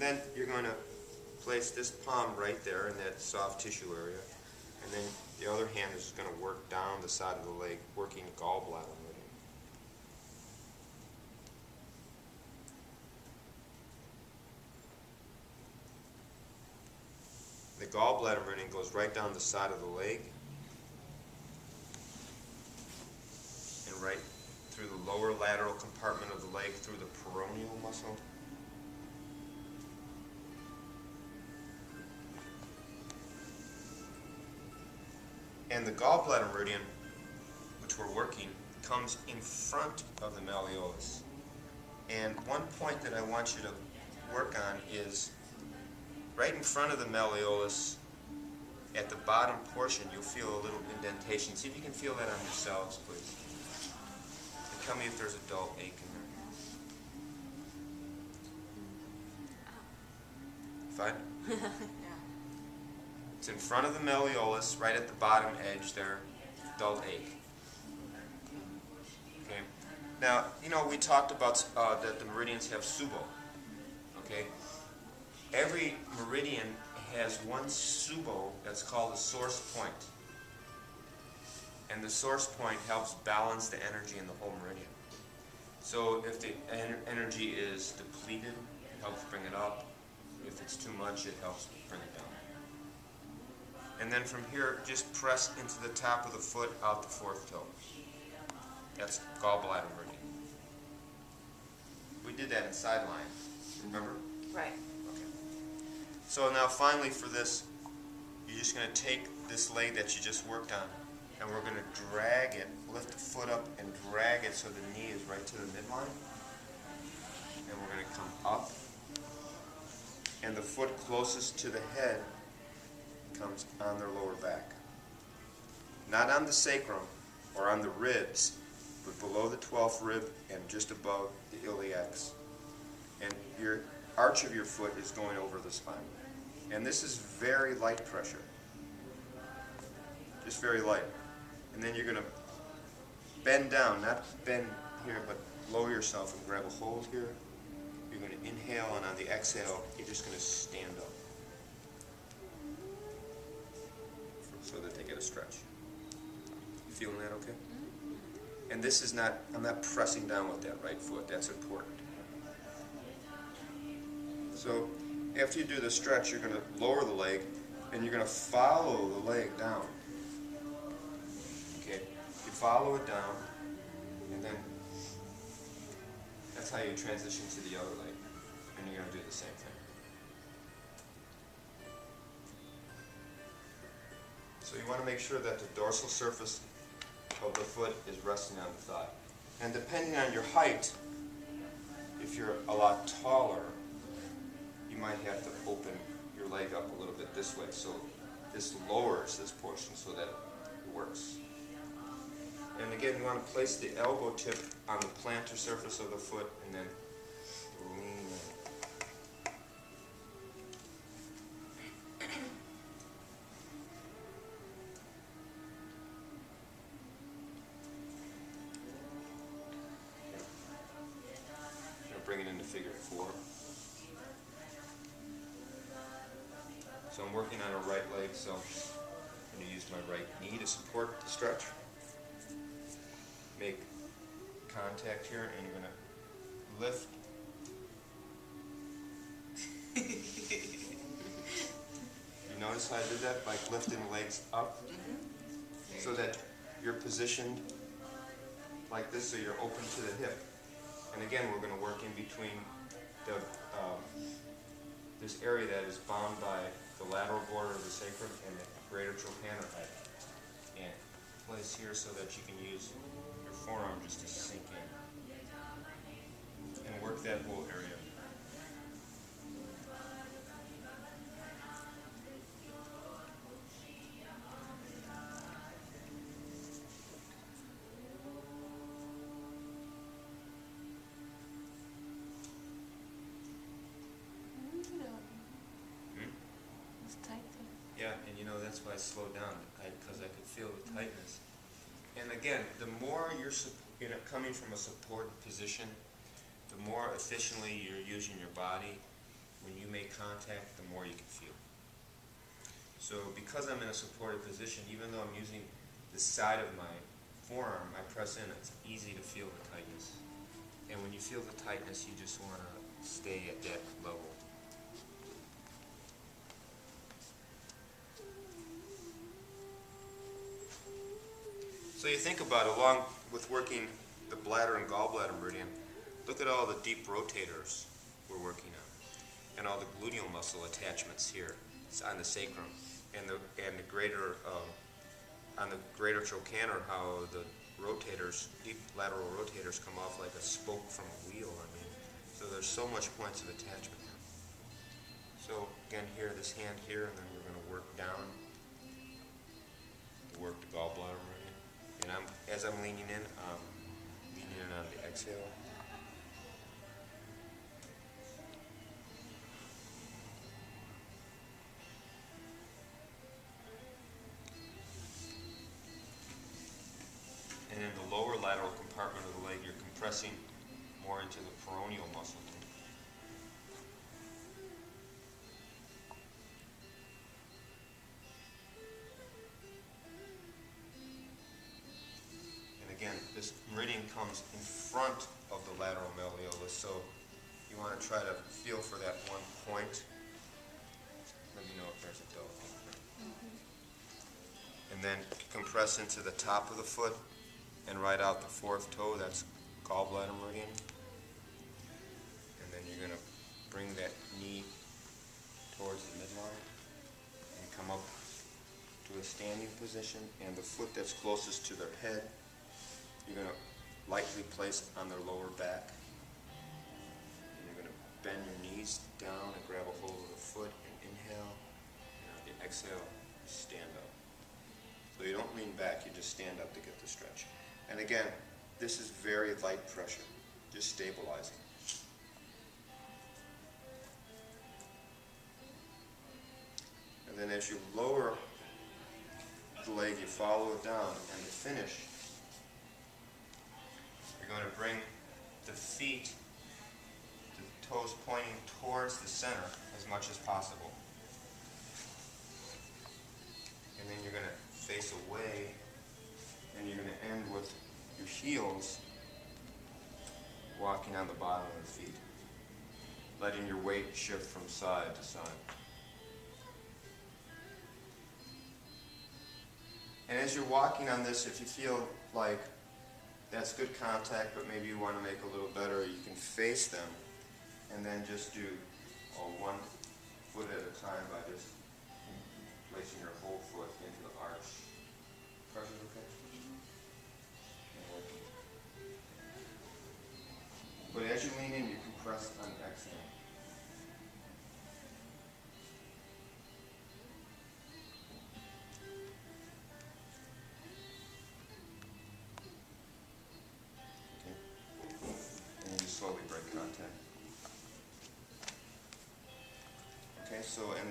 then you're going to place this palm right there in that soft tissue area, and then the other hand is going to work down the side of the leg, working gallbladder meridian. The gallbladder meridian goes right down the side of the leg and right through the lower lateral compartment of the leg, through the peroneal muscle. And the gallbladder meridian, which we're working, comes in front of the malleolus. And one point that I want you to work on is right in front of the malleolus, at the bottom portion, you'll feel a little indentation. See if you can feel that on yourselves, please. And tell me if there's a dull ache in there. Fine? Yeah. It's in front of the malleolus, right at the bottom edge there, dull ache. Okay. Now, you know, we talked about that the meridians have subo. Okay. Every meridian has one subo that's called a source point. And the source point helps balance the energy in the whole meridian. So if the energy is depleted, it helps bring it up. If it's too much, it helps bring it down. And then from here, just press into the top of the foot, out the fourth toe. That's gallbladder meridian. We did that in sideline, remember? Right. Okay. So now finally for this, you're just going to take this leg that you just worked on, and we're going to drag it, lift the foot up and drag it so the knee is right to the midline. And we're going to come up, and the foot closest to the head comes on their lower back. Not on the sacrum or on the ribs, but below the 12th rib and just above the iliacs. And your arch of your foot is going over the spine. And this is very light pressure. Just very light. And then you're going to bend down, not bend here, but lower yourself and grab a hold here. You're going to inhale, and on the exhale, you're just going to stand up, so that they get a stretch. You feeling that okay? And this is not, I'm not pressing down with that right foot. That's important. So after you do the stretch, you're going to lower the leg, and you're going to follow the leg down. Okay? You follow it down, and then that's how you transition to the other leg. And you're going to do the same thing. So you want to make sure that the dorsal surface of the foot is resting on the thigh. And depending on your height, if you're a lot taller, you might have to open your leg up a little bit this way. So this lowers this portion so that it works. And again, you want to place the elbow tip on the plantar surface of the foot and then lean in. Bring it into figure 4. So I'm working on a right leg, so I'm going to use my right knee to support the stretch. Make contact here, and you're going to lift. You notice how I did that? Like lifting the legs up, so that you're positioned like this, so you're open to the hip. And again, we're going to work in between the, this area that is bound by the lateral border of the sacrum and the greater trochanter head. And place here so that you can use your forearm just to sink in. And work that whole area. Yeah, and you know, that's why I slowed down, because I could feel the tightness. And again, the more you're coming from a supported position, the more efficiently you're using your body, when you make contact, the more you can feel. So because I'm in a supported position, even though I'm using the side of my forearm, I press in, it's easy to feel the tightness. And when you feel the tightness, you just want to stay at that level. So you think about it, along with working the bladder and gallbladder meridian, look at all the deep rotators we're working on, and all the gluteal muscle attachments here. It's on the sacrum, and the greater on the greater trochanter, how the rotators, deep lateral rotators, come off like a spoke from a wheel. I mean, so there's so much points of attachment here. So again, here, this hand here, and then we're going to work down, work the gallbladder meridian. And as I'm leaning in on the exhale. And in the lower lateral compartment of the leg, you're compressing more into the peroneal muscle. Again, this meridian comes in front of the lateral malleolus, so you want to try to feel for that one point. Let me know if there's a delicate. And then compress into the top of the foot and right out the fourth toe. That's gallbladder meridian. And then you're going to bring that knee towards the midline and come up to a standing position, and the foot that's closest to their head, you're going to lightly place on their lower back. And you're going to bend your knees down and grab a hold of the foot and inhale. And on the exhale, stand up. So you don't lean back, you just stand up to get the stretch. And again, this is very light pressure, just stabilizing. And then as you lower the leg, you follow it down, and the finish, you're going to bring the feet, the toes pointing towards the center as much as possible. And then you're going to face away, and you're going to end with your heels walking on the bottom of the feet, letting your weight shift from side to side. And as you're walking on this, if you feel like that's good contact, but maybe you want to make a little better, you can face them and then just do one foot at a time by just placing your whole foot into the arch. Pressure's okay? But as you lean in, you compress on the exhale. Slowly break contact. Okay, so and